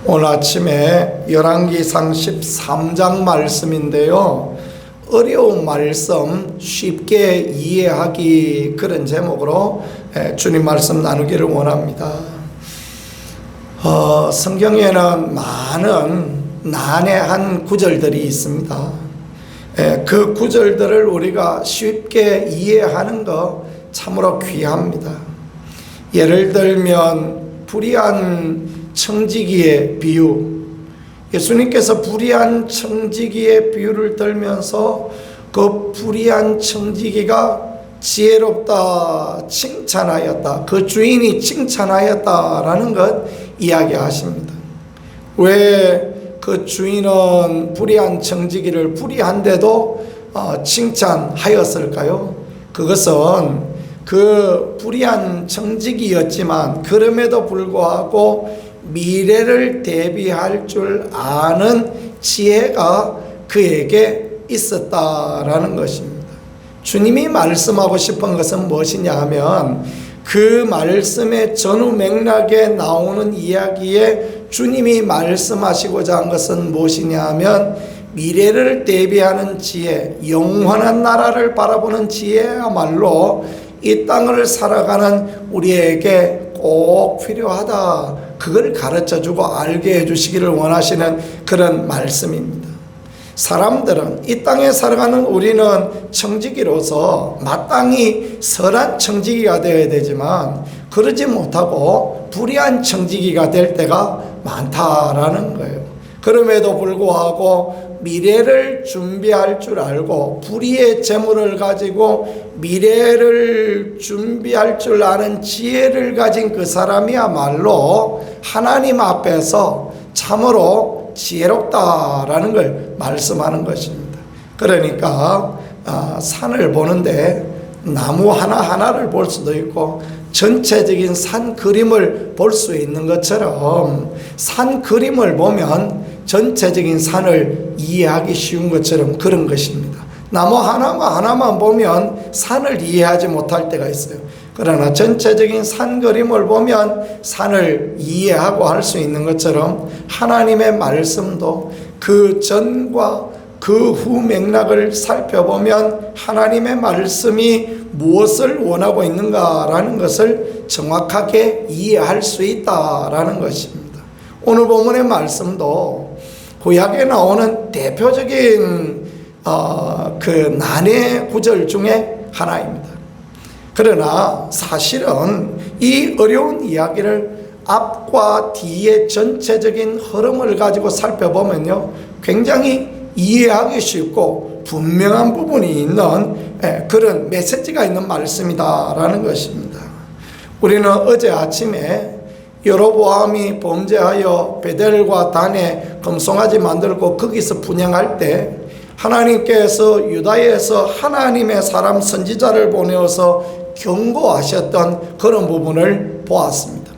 오늘 아침에 열왕기상 13장 말씀인데요, 어려운 말씀 쉽게 이해하기, 그런 제목으로 주님 말씀 나누기를 원합니다. 성경에는 많은 난해한 구절들이 있습니다. 그 구절들을 우리가 쉽게 이해하는 것 참으로 귀합니다. 예를 들면 불의한 청지기의 비유, 예수님께서 불의한 청지기의 비유를 들면서 그 불의한 청지기가 지혜롭다 칭찬하였다, 그 주인이 칭찬하였다라는 것 이야기하십니다. 왜 그 주인은 불의한 청지기를 불의한데도 칭찬하였을까요? 그것은 그 불의한 청지기였지만 그럼에도 불구하고 미래를 대비할 줄 아는 지혜가 그에게 있었다라는 것입니다. 주님이 말씀하고 싶은 것은 무엇이냐 하면, 그 말씀의 전후 맥락에 나오는 이야기에 주님이 말씀하시고자 한 것은 무엇이냐 하면, 미래를 대비하는 지혜, 영원한 나라를 바라보는 지혜야말로 이 땅을 살아가는 우리에게 꼭 필요하다, 그걸 가르쳐주고 알게 해주시기를 원하시는 그런 말씀입니다. 사람들은, 이 땅에 살아가는 우리는 청지기로서 마땅히 선한 청지기가 되어야 되지만 그러지 못하고 불의한 청지기가 될 때가 많다라는 거예요. 그럼에도 불구하고 미래를 준비할 줄 알고 불의의 재물을 가지고 미래를 준비할 줄 아는 지혜를 가진 그 사람이야말로 하나님 앞에서 참으로 지혜롭다라는 걸 말씀하는 것입니다. 그러니까 산을 보는데 나무 하나하나를 볼 수도 있고 전체적인 산 그림을 볼 수 있는 것처럼, 산 그림을 보면 전체적인 산을 이해하기 쉬운 것처럼 그런 것입니다. 나무 하나만 보면 산을 이해하지 못할 때가 있어요. 그러나 전체적인 산 그림을 보면 산을 이해하고 할 수 있는 것처럼, 하나님의 말씀도 그 전과 그 후 맥락을 살펴보면 하나님의 말씀이 무엇을 원하고 있는가라는 것을 정확하게 이해할 수 있다라는 것입니다. 오늘 본문의 말씀도 구약에 나오는 대표적인 그 난해 구절 중에 하나입니다. 그러나 사실은 이 어려운 이야기를 앞과 뒤의 전체적인 흐름을 가지고 살펴보면요, 굉장히 이해하기 쉽고 분명한 부분이 있는 그런 메시지가 있는 말씀이다라는 것입니다. 우리는 어제 아침에 여로보암이 범죄하여 베델과 단에 금송아지 만들고 거기서 분향할 때 하나님께서 유다에서 하나님의 사람 선지자를 보내어서 경고하셨던 그런 부분을 보았습니다.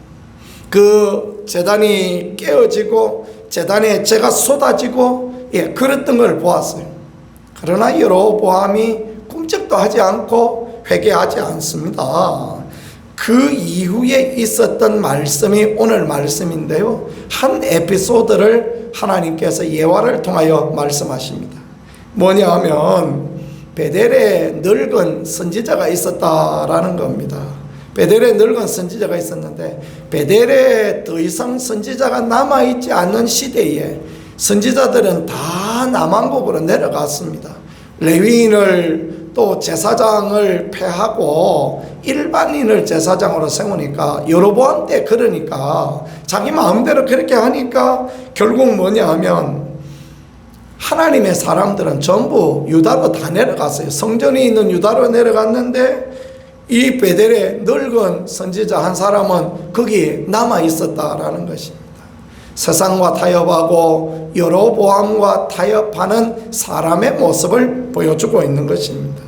그 제단이 깨어지고 제단에 재가 쏟아지고 그랬던 걸 보았어요. 그러나 여로보암이 꿈쩍도 하지 않고 회개하지 않습니다. 그 이후에 있었던 말씀이 오늘 말씀인데요, 한 에피소드를 하나님께서 예화를 통하여 말씀하십니다. 뭐냐 하면 베델에 늙은 선지자가 있었다라는 겁니다. 베델에 늙은 선지자가 있었는데, 베델에 더 이상 선지자가 남아있지 않는 시대에 선지자들은 다 남왕국으로 내려갔습니다. 레위인을 또 제사장을 폐하고 일반인을 제사장으로 세우니까, 여로보암 때 그러니까 자기 마음대로 그렇게 하니까 결국 뭐냐 하면 하나님의 사람들은 전부 유다로 다 내려갔어요. 성전이 있는 유다로 내려갔는데 이 베델의 늙은 선지자 한 사람은 거기에 남아 있었다라는 것입니다. 세상과 타협하고 여로보암과 타협하는 사람의 모습을 보여주고 있는 것입니다.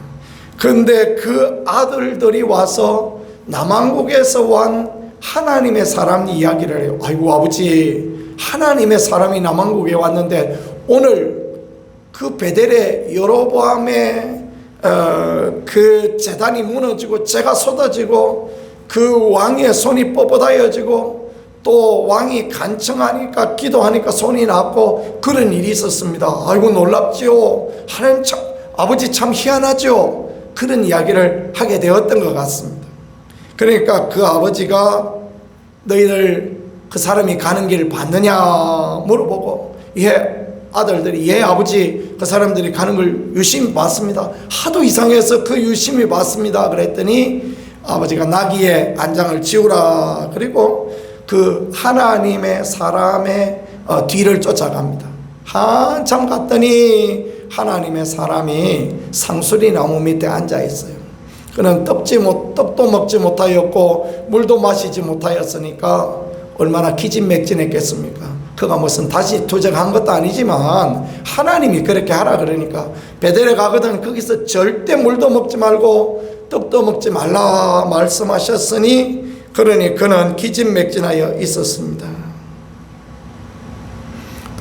그런데 그 아들들이 와서 남왕국에서 온 하나님의 사람 이야기를 해요. 아이고 아버지, 하나님의 사람이 남왕국에 왔는데 오늘 그 베델의 여로보암의 그 제단이 무너지고 재가 쏟아지고 그 왕의 손이 뻣뻣하여지고 또 왕이 간청하니까 기도하니까 손이 났고 그런 일이 있었습니다. 아이고 놀랍지요. 하나님 참, 아버지 참 희한하죠. 그런 이야기를 하게 되었던 것 같습니다. 그러니까 그 아버지가 너희들 그 사람이 가는 길을 봤느냐 물어보고, 예 아들들이 예 아버지 그 사람들이 가는 걸 유심히 봤습니다. 하도 이상해서 그 유심히 봤습니다. 그랬더니 아버지가 나귀의 안장을 지우라. 그리고 그 하나님의 사람의 뒤를 쫓아갑니다. 한참 갔더니 하나님의 사람이 상수리 나무 밑에 앉아 있어요. 그는 떡도 먹지 못하였고 물도 마시지 못하였으니까 얼마나 기진맥진했겠습니까? 그가 무슨 다시 투정한 것도 아니지만 하나님이 그렇게 하라 그러니까 베델에 가거든 거기서 절대 물도 먹지 말고 떡도 먹지 말라 말씀하셨으니, 그러니 그는 기진맥진하여 있었습니다.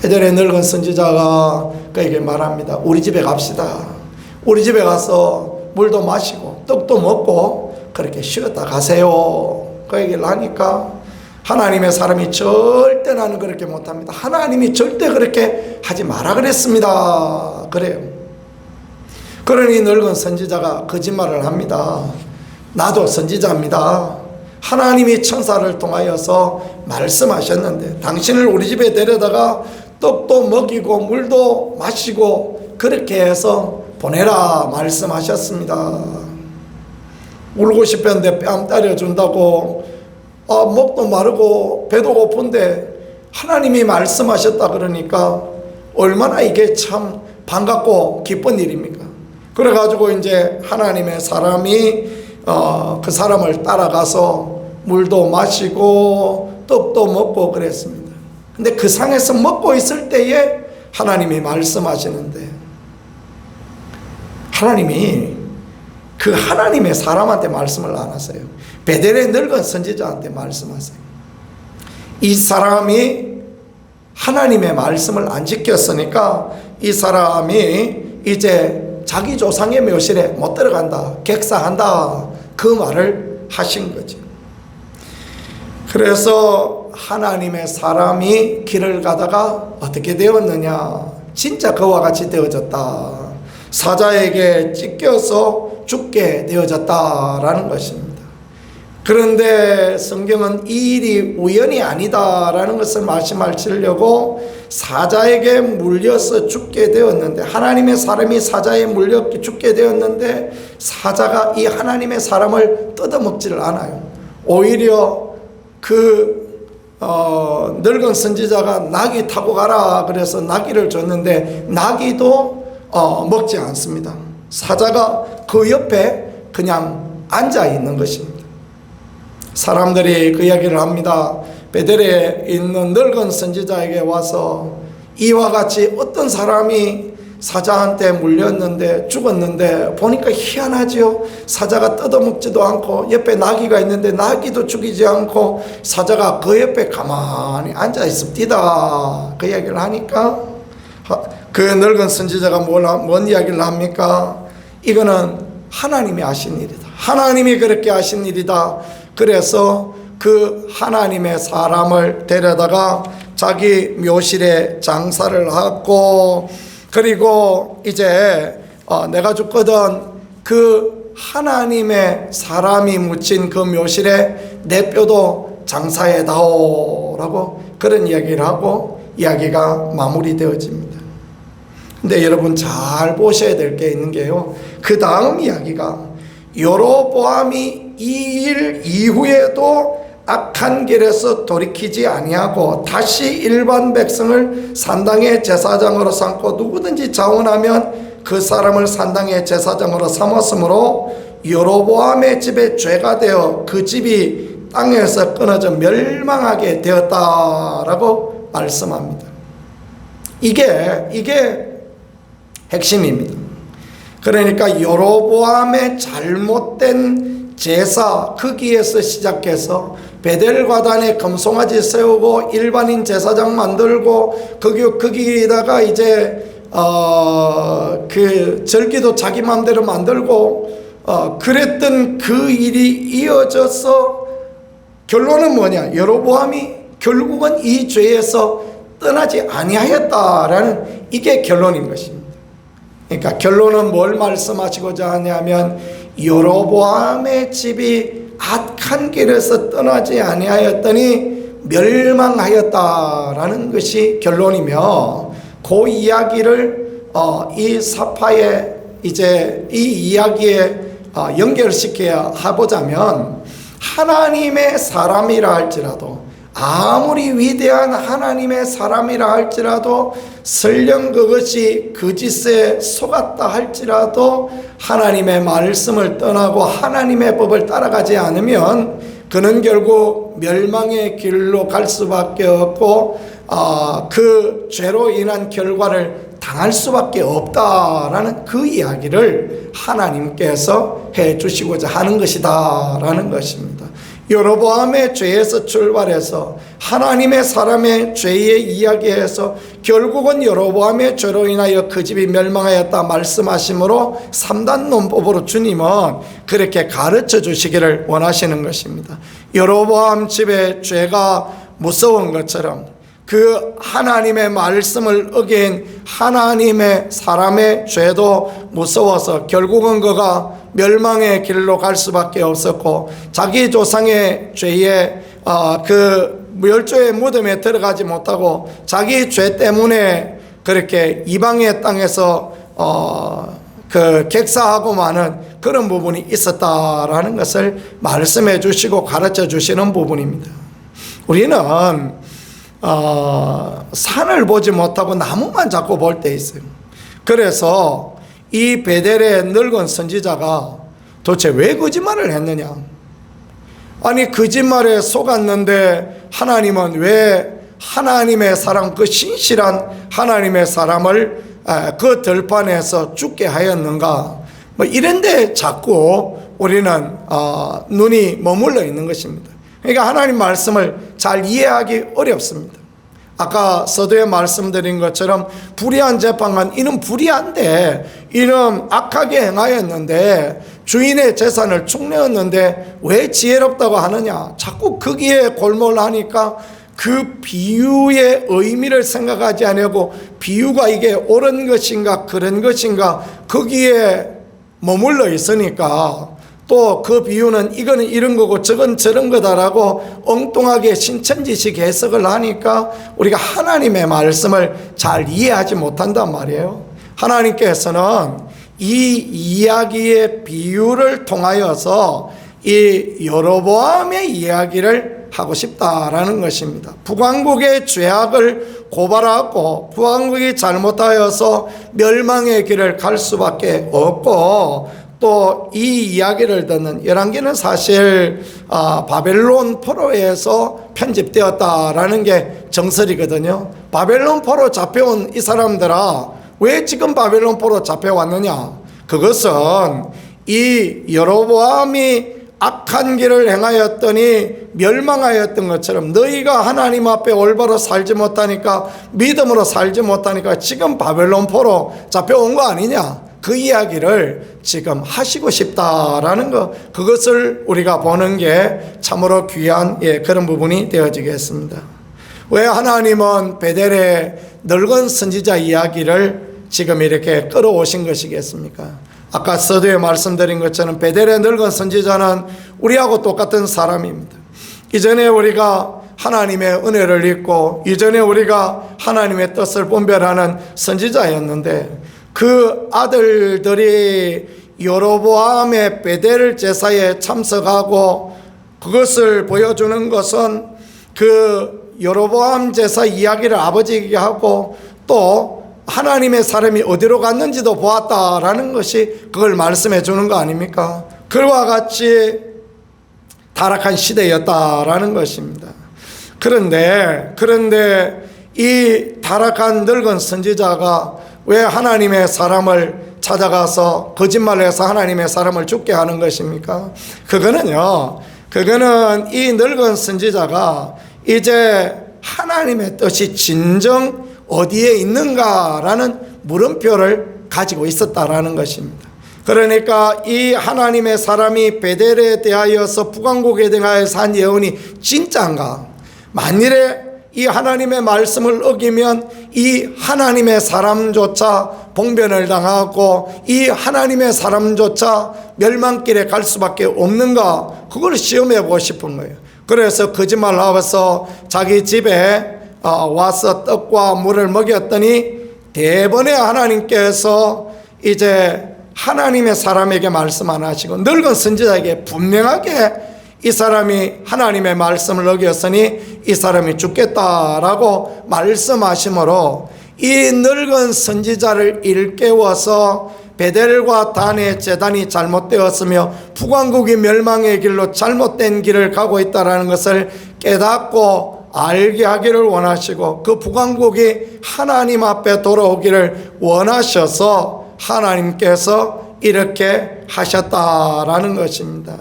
베델의 늙은 선지자가 그에게 말합니다. 우리 집에 갑시다. 우리 집에 가서 물도 마시고 떡도 먹고 그렇게 쉬었다 가세요. 그 얘기를 하니까 하나님의 사람이 절대 나는 그렇게 못합니다. 하나님이 절대 그렇게 하지 마라 그랬습니다. 그래요. 그러니 늙은 선지자가 거짓말을 합니다. 나도 선지자입니다. 하나님이 천사를 통하여서 말씀하셨는데 당신을 우리 집에 데려다가 떡도 먹이고 물도 마시고 그렇게 해서 보내라 말씀하셨습니다. 울고 싶었는데 뺨 때려준다고, 목도 마르고 배도 고픈데 하나님이 말씀하셨다 그러니까 얼마나 이게 참 반갑고 기쁜 일입니까? 그래가지고 이제 하나님의 사람이 그 사람을 따라가서 물도 마시고 떡도 먹고 그랬습니다. 근데 그 상에서 먹고 있을 때에 하나님이 말씀하시는데, 하나님이 그 하나님의 사람한테 말씀을 안 하세요. 베델의 늙은 선지자한테 말씀하세요. 이 사람이 하나님의 말씀을 안 지켰으니까 이 사람이 이제 자기 조상의 묘실에 못 들어간다, 객사한다, 그 말을 하신 거죠. 그래서 하나님의 사람이 길을 가다가 어떻게 되었느냐, 진짜 그와 같이 되어졌다. 사자에게 찢겨서 죽게 되어졌다라는 것입니다. 그런데 성경은 이 일이 우연이 아니다라는 것을 말씀하시려고 사자에게 물려서 죽게 되었는데, 하나님의 사람이 사자에 물려 죽게 되었는데 사자가 이 하나님의 사람을 뜯어먹지를 않아요. 오히려 늙은 선지자가 나귀 타고 가라 그래서 나귀를 줬는데 나귀도 먹지 않습니다. 사자가 그 옆에 그냥 앉아 있는 것입니다. 사람들이 그 이야기를 합니다. 베델에 있는 늙은 선지자에게 와서 이와 같이 어떤 사람이 사자한테 물렸는데 죽었는데 보니까 희한하죠. 사자가 뜯어먹지도 않고 옆에 나귀가 있는데 나귀도 죽이지 않고 사자가 그 옆에 가만히 앉아 있습니다. 그 이야기를 하니까 그 늙은 선지자가 뭔 이야기를 합니까? 이거는 하나님이 하신 일이다. 하나님이 그렇게 하신 일이다. 그래서 그 하나님의 사람을 데려다가 자기 묘실에 장사를 하고, 그리고 이제 내가 죽거든 그 하나님의 사람이 묻힌 그 묘실에 내 뼈도 장사해 다오라고 그런 이야기를 하고 이야기가 마무리되어집니다. 근데 여러분 잘 보셔야 될 게 있는 게요, 그 다음 이야기가 여로보암이 이 일 이후에도 악한 길에서 돌이키지 아니하고 다시 일반 백성을 산당의 제사장으로 삼고 누구든지 자원하면 그 사람을 산당의 제사장으로 삼았으므로 여로보암의 집에 죄가 되어 그 집이 땅에서 끊어져 멸망하게 되었다라고 말씀합니다. 이게 핵심입니다. 그러니까 여로보암의 잘못된 제사 거기에서 시작해서 베델과단에 금송아지 세우고 일반인 제사장 만들고 거기에다가 이제 그 절기도 자기 마음대로 만들고 그랬던 그 일이 이어져서 결론은 뭐냐, 여로보암이 결국은 이 죄에서 떠나지 아니하였다라는 이게 결론인 것입니다. 그러니까 결론은 뭘 말씀하시고자 하냐면 여로보암의 집이 악한 길에서 떠나지 아니하였더니 멸망하였다라는 것이 결론이며, 그 이야기를 이 사파의 이제 이 이야기에 연결시켜야 해보자면, 하나님의 사람이라 할지라도, 아무리 위대한 하나님의 사람이라 할지라도, 설령 그것이 거짓에 속았다 할지라도 하나님의 말씀을 떠나고 하나님의 법을 따라가지 않으면 그는 결국 멸망의 길로 갈 수밖에 없고 그 죄로 인한 결과를 당할 수밖에 없다라는 그 이야기를 하나님께서 해 주시고자 하는 것이다 라는 것입니다. 여로보암의 죄에서 출발해서 하나님의 사람의 죄의 이야기에서 결국은 여로보암의 죄로 인하여 그 집이 멸망하였다 말씀하심으로 3단 논법으로 주님은 그렇게 가르쳐 주시기를 원하시는 것입니다. 여로보암 집의 죄가 무서운 것처럼 그 하나님의 말씀을 어긴 하나님의 사람의 죄도 무서워서 결국은 그가 멸망의 길로 갈 수밖에 없었고, 자기 조상의 죄에 그 멸조의 무덤에 들어가지 못하고 자기 죄 때문에 그렇게 이방의 땅에서 그 객사하고 마는 그런 부분이 있었다라는 것을 말씀해 주시고 가르쳐 주시는 부분입니다. 우리는 산을 보지 못하고 나무만 자꾸 볼 때 있어요. 그래서 이 베델의 늙은 선지자가 도대체 왜 거짓말을 했느냐? 아니 거짓말에 속았는데 하나님은 왜 하나님의 사람, 그 신실한 하나님의 사람을 그 들판에서 죽게 하였는가? 뭐 이런데 자꾸 우리는 눈이 머물러 있는 것입니다. 그러니까 하나님 말씀을 잘 이해하기 어렵습니다. 아까 서두에 말씀드린 것처럼 불의한 재판관, 이는 불의한데, 이는 악하게 행하였는데, 주인의 재산을 축내었는데 왜 지혜롭다고 하느냐? 자꾸 거기에 골몰하니까 그 비유의 의미를 생각하지 않고 비유가 이게 옳은 것인가 그런 것인가 거기에 머물러 있으니까, 또 그 비유는 이거는 이런 거고 저건 저런 거다라고 엉뚱하게 신천지식 해석을 하니까 우리가 하나님의 말씀을 잘 이해하지 못한단 말이에요. 하나님께서는 이 이야기의 비유를 통하여서 이 여로보암의 이야기를 하고 싶다라는 것입니다. 북왕국의 죄악을 고발하고 북왕국이 잘못하여서 멸망의 길을 갈 수밖에 없고, 또 이 이야기를 듣는 열왕기는 사실 바벨론 포로에서 편집되었다라는 게 정설이거든요. 바벨론 포로 잡혀온 이 사람들아, 왜 지금 바벨론 포로 잡혀왔느냐? 그것은 이 여로보암이 악한 길을 행하였더니 멸망하였던 것처럼 너희가 하나님 앞에 올바로 살지 못하니까, 믿음으로 살지 못하니까 지금 바벨론 포로 잡혀온 거 아니냐? 그 이야기를 지금 하시고 싶다라는 것, 그것을 우리가 보는 게 참으로 귀한 그런 부분이 되어지겠습니다. 왜 하나님은 베델의 늙은 선지자 이야기를 지금 이렇게 끌어오신 것이겠습니까? 아까 서두에 말씀드린 것처럼 베델의 늙은 선지자는 우리하고 똑같은 사람입니다. 이전에 우리가 하나님의 은혜를 입고 이전에 우리가 하나님의 뜻을 분별하는 선지자였는데, 그 아들들이 여로보암의 베델 제사에 참석하고 그것을 보여주는 것은 그 여로보암 제사 이야기를 아버지에게 하고 또 하나님의 사람이 어디로 갔는지도 보았다라는 것이 그걸 말씀해 주는 거 아닙니까? 그와 같이 타락한 시대였다라는 것입니다. 그런데 이 타락한 늙은 선지자가 왜 하나님의 사람을 찾아가서 거짓말을 해서 하나님의 사람을 죽게 하는 것입니까? 그거는 이 늙은 선지자가 이제 하나님의 뜻이 진정 어디에 있는가라는 물음표를 가지고 있었다라는 것입니다. 그러니까 이 하나님의 사람이 베델에 대하여서 북왕국에 대하여서 한 예언이 진짜인가? 만일에 이 하나님의 말씀을 어기면 이 하나님의 사람조차 봉변을 당하고 이 하나님의 사람조차 멸망길에 갈 수밖에 없는가, 그걸 시험해 보고 싶은 거예요. 그래서 거짓말하면서 자기 집에 와서 떡과 물을 먹였더니 대번에 하나님께서 이제 하나님의 사람에게 말씀 안 하시고 늙은 선지자에게 분명하게 이 사람이 하나님의 말씀을 어겼으니 이 사람이 죽겠다라고 말씀하시므로 이 늙은 선지자를 일깨워서 베델과 단의 제단이 잘못되었으며 북왕국이 멸망의 길로 잘못된 길을 가고 있다는 것을 깨닫고 알게 하기를 원하시고 그 북왕국이 하나님 앞에 돌아오기를 원하셔서 하나님께서 이렇게 하셨다라는 것입니다.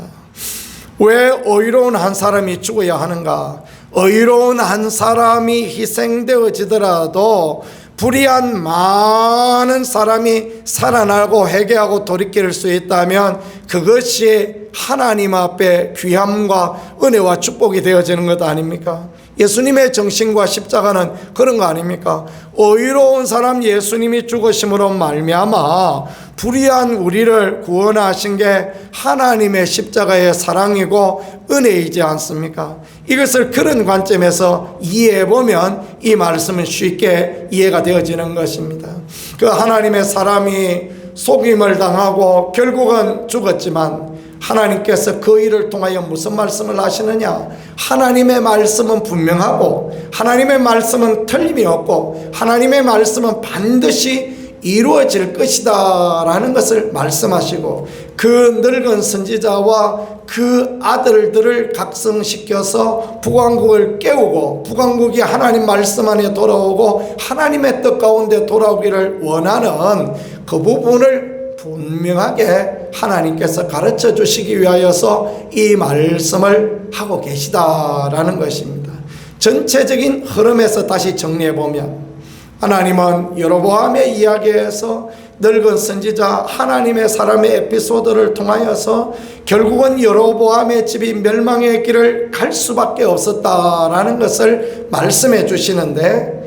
왜 의로운 한 사람이 죽어야 하는가? 의로운 한 사람이 희생되어지더라도 불의한 많은 사람이 살아나고 회개하고 돌이킬 수 있다면 그것이 하나님 앞에 귀함과 은혜와 축복이 되어지는 것 아닙니까? 예수님의 정신과 십자가는 그런 거 아닙니까? 의로운 사람 예수님이 죽으심으로 말미암아 불의한 우리를 구원하신 게 하나님의 십자가의 사랑이고 은혜이지 않습니까? 이것을 그런 관점에서 이해해보면 이 말씀은 쉽게 이해가 되어지는 것입니다. 그 하나님의 사람이 속임을 당하고 결국은 죽었지만 하나님께서 그 일을 통하여 무슨 말씀을 하시느냐? 하나님의 말씀은 분명하고 하나님의 말씀은 틀림이 없고 하나님의 말씀은 반드시 이루어질 것이다 라는 것을 말씀하시고 그 늙은 선지자와 그 아들들을 각성시켜서 북왕국을 깨우고 북왕국이 하나님 말씀 안에 돌아오고 하나님의 뜻 가운데 돌아오기를 원하는 그 부분을 분명하게 하나님께서 가르쳐 주시기 위하여서 이 말씀을 하고 계시다라는 것입니다. 전체적인 흐름에서 다시 정리해 보면 하나님은 여로보암의 이야기에서 늙은 선지자 하나님의 사람의 에피소드를 통하여서 결국은 여로보암의 집이 멸망의 길을 갈 수밖에 없었다라는 것을 말씀해 주시는데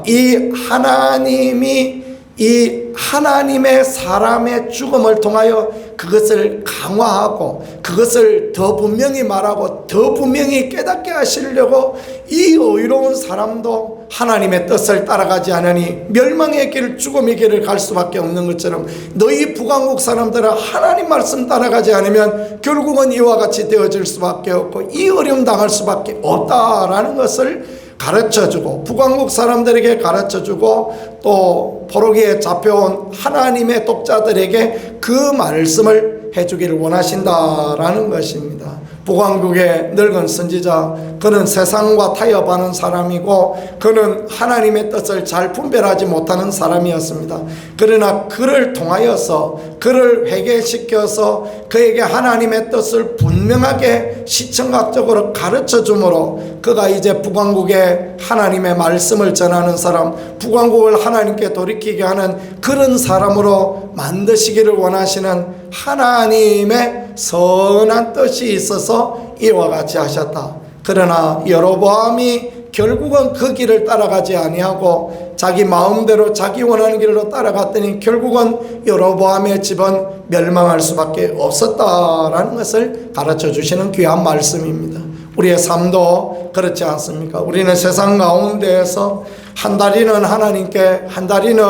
이 하나님이 이 하나님의 사람의 죽음을 통하여 그것을 강화하고 그것을 더 분명히 말하고 더 분명히 깨닫게 하시려고 이 의로운 사람도 하나님의 뜻을 따라가지 않으니 멸망의 길 죽음의 길을 갈 수밖에 없는 것처럼 너희 북왕국 사람들은 하나님 말씀 따라가지 않으면 결국은 이와 같이 되어질 수밖에 없고 이 어려움 당할 수밖에 없다라는 것을 가르쳐주고 북왕국 사람들에게 가르쳐주고 또 포로기에 잡혀온 하나님의 독자들에게 그 말씀을 해주기를 원하신다라는 것입니다. 북왕국의 늙은 선지자, 그는 세상과 타협하는 사람이고 그는 하나님의 뜻을 잘 분별하지 못하는 사람이었습니다. 그러나 그를 통하여서 그를 회개시켜서 그에게 하나님의 뜻을 분명하게 시청각적으로 가르쳐 주므로 그가 이제 북왕국에 하나님의 말씀을 전하는 사람, 북왕국을 하나님께 돌이키게 하는 그런 사람으로 만드시기를 원하시는 하나님의 선한 뜻이 있어서 이와 같이 하셨다. 그러나 여로보암이 결국은 그 길을 따라가지 아니하고 자기 마음대로 자기 원하는 길로 따라갔더니 결국은 여로보암의 집은 멸망할 수밖에 없었다라는 것을 가르쳐 주시는 귀한 말씀입니다. 우리의 삶도 그렇지 않습니까? 우리는 세상 가운데에서 한 다리는 하나님께 한 다리는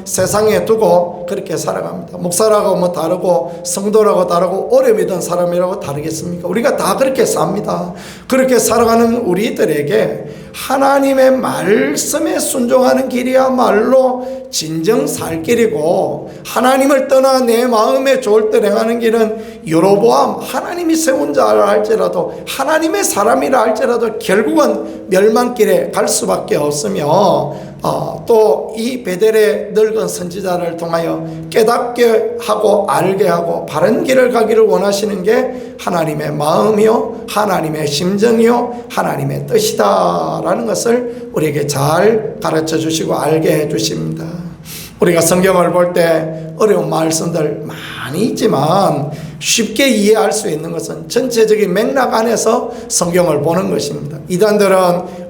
세상에 두고 그렇게 살아갑니다. 목사라고 뭐 다르고 성도라고 다르고 오래 믿은 사람이라고 다르겠습니까? 우리가 다 그렇게 삽니다. 그렇게 살아가는 우리들에게 하나님의 말씀에 순종하는 길이야말로 진정 살 길이고 하나님을 떠나 내 마음에 좋을 때 행하는 길은 여로보암 하나님이 세운 자라 할지라도 하나님의 사람이라 할지라도 결국은 멸망길에 갈 수밖에 없으며 또 이 베델의 늙은 선지자를 통하여 깨닫게 하고 알게 하고 바른 길을 가기를 원하시는 게 하나님의 마음이요 하나님의 심정이요 하나님의 뜻이다라는 것을 우리에게 잘 가르쳐 주시고 알게 해 주십니다. 우리가 성경을 볼 때 어려운 말씀들 많이 있지만 쉽게 이해할 수 있는 것은 전체적인 맥락 안에서 성경을 보는 것입니다. 이단들은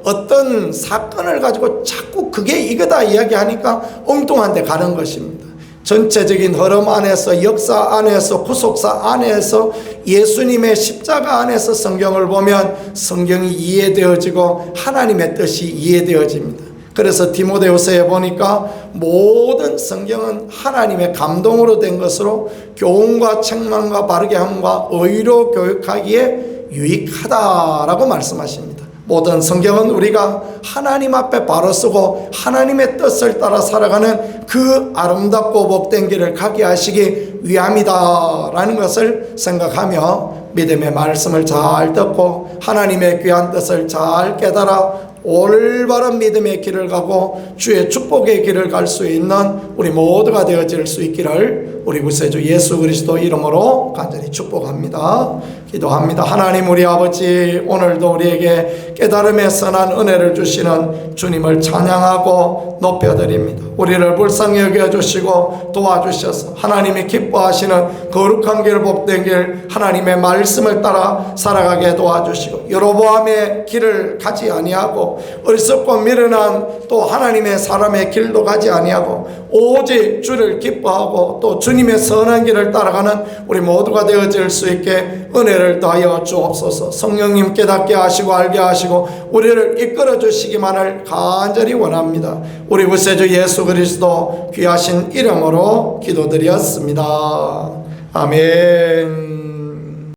어떤 사건을 가지고 자꾸 그게 이거다 이야기하니까 엉뚱한 데 가는 것입니다. 전체적인 흐름 안에서, 역사 안에서, 구속사 안에서, 예수님의 십자가 안에서 성경을 보면 성경이 이해되어지고 하나님의 뜻이 이해되어집니다. 그래서 디모데후서에 보니까 모든 성경은 하나님의 감동으로 된 것으로 교훈과 책망과 바르게 함과 의로 교육하기에 유익하다라고 말씀하십니다. 모든 성경은 우리가 하나님 앞에 바로 서고 하나님의 뜻을 따라 살아가는 그 아름답고 복된 길을 가게 하시기 위함이다라는 것을 생각하며 믿음의 말씀을 잘 듣고 하나님의 귀한 뜻을 잘 깨달아 올바른 믿음의 길을 가고 주의 축복의 길을 갈 수 있는 우리 모두가 되어질 수 있기를 우리 구세주 예수 그리스도 이름으로 간절히 축복합니다. 기도합니다. 하나님 우리 아버지, 오늘도 우리에게 깨달음의 선한 은혜를 주시는 주님을 찬양하고 높여드립니다. 우리를 불쌍히 여겨주시고 도와주셔서 하나님이 기뻐하시는 거룩한 길, 복된 길, 하나님의 말씀을 따라 살아가게 도와주시고 여로보암의 길을 가지 아니하고 어리석고 미련한 또 하나님의 사람의 길도 가지 아니하고 오직 주를 기뻐하고 또 주님의 선한 길을 따라가는 우리 모두가 되어질 수 있게 은혜를 더하여 주옵소서. 성령님 깨닫게 하시고 알게 하시고 우리를 이끌어 주시기만을 간절히 원합니다. 우리 구세주 예수 그리스도 귀하신 이름으로 기도드렸습니다. 아멘.